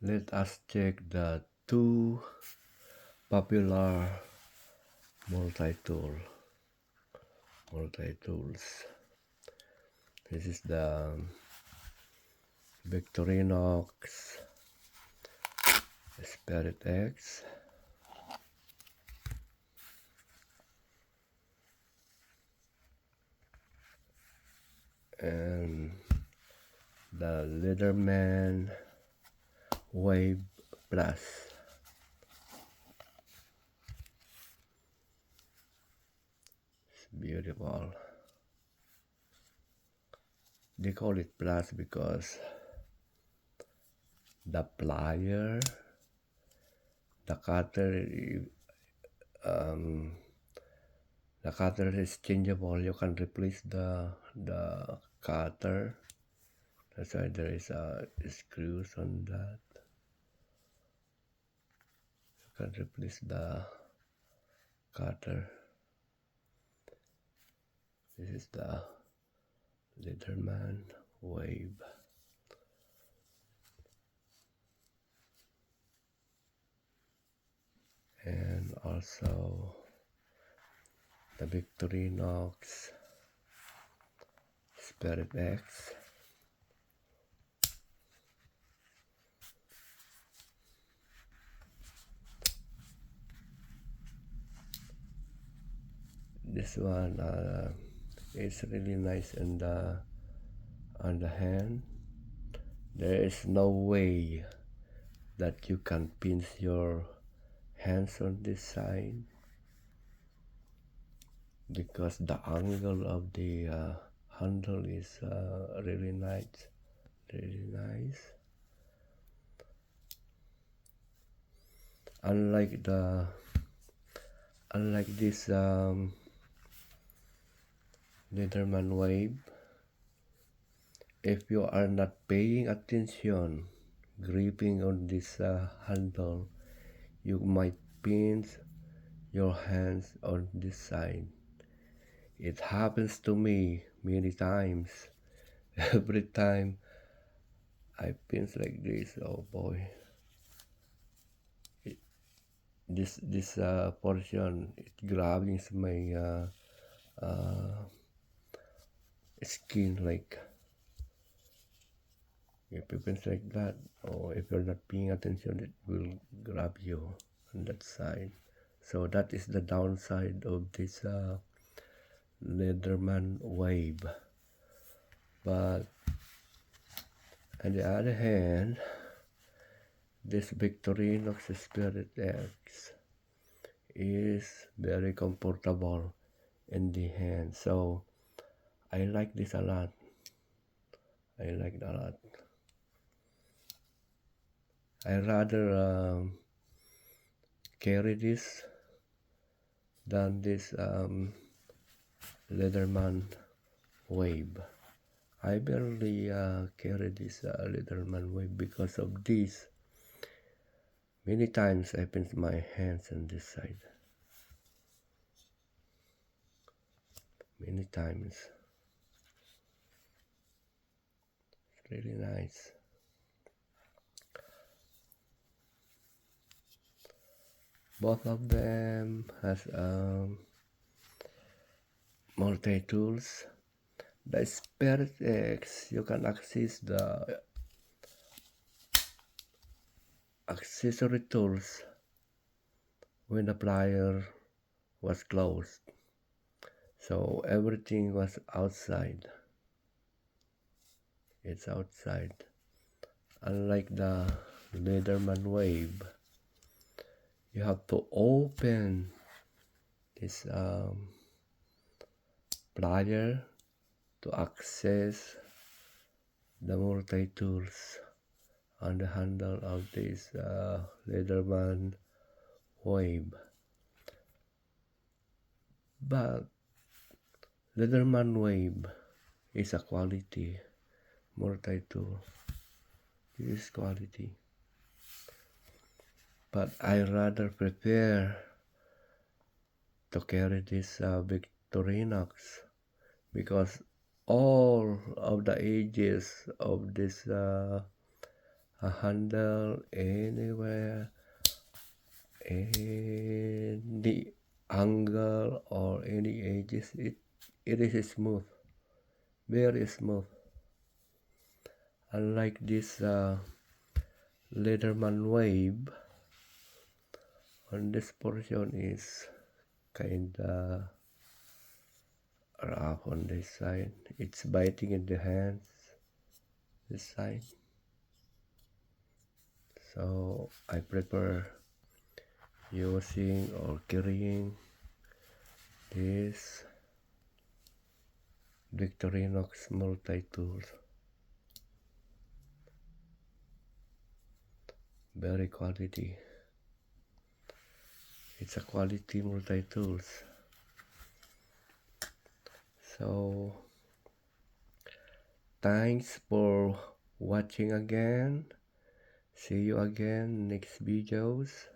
Let us check the two popular multi-tools. This is the Victorinox Spirit X and the Leatherman Wave Plus. It's beautiful. They call it plus because the plier, the cutter, the cutter is changeable. You can replace the cutter. That's why there is screws on that. You can replace the cutter. This is the Leatherman Wave. And also the Victorinox Spirit X. This one is really nice on the hand. There is no way that you can pinch your hands on this side because the angle of the handle is really nice. Unlike this Leatherman Wave, if you are not paying attention gripping on this handle, you might pinch your hands on this side. It happens to me many times. Every time I pinch like this, oh boy, this portion, it grabs my skin. Like if you pinch like that, or if you're not paying attention, it will grab you on that side. So that is the downside of this Leatherman Wave. But on the other hand, this Victorinox Spirit X is very comfortable in the hand. So I like this a lot. I like it a lot. I rather carry this than this Leatherman Wave. I barely carry this Leatherman Wave because of this. Many times I pinch my hands on this side. Many times. It's really nice. Both of them has multi-tools. The Spirit X, you can access the accessory tools when the plier was closed. So everything was outside. It's outside. Unlike the Leatherman Wave, you have to open this plier to access the multi-tools on the handle of this Leatherman Wave. But Leatherman Wave is a quality multi-tool. This is quality. But I rather prefer to carry this Victorinox because all of the edges of this a handle anywhere, any angle or any edges. It is smooth, very smooth. Unlike this Leatherman wave, on this portion is kinda rough on this side. It's biting in the hands, this side. So I prefer using or carrying this Victorinox multi-tools. Very quality. It's a quality multi-tools. So thanks for watching again. See you again next videos.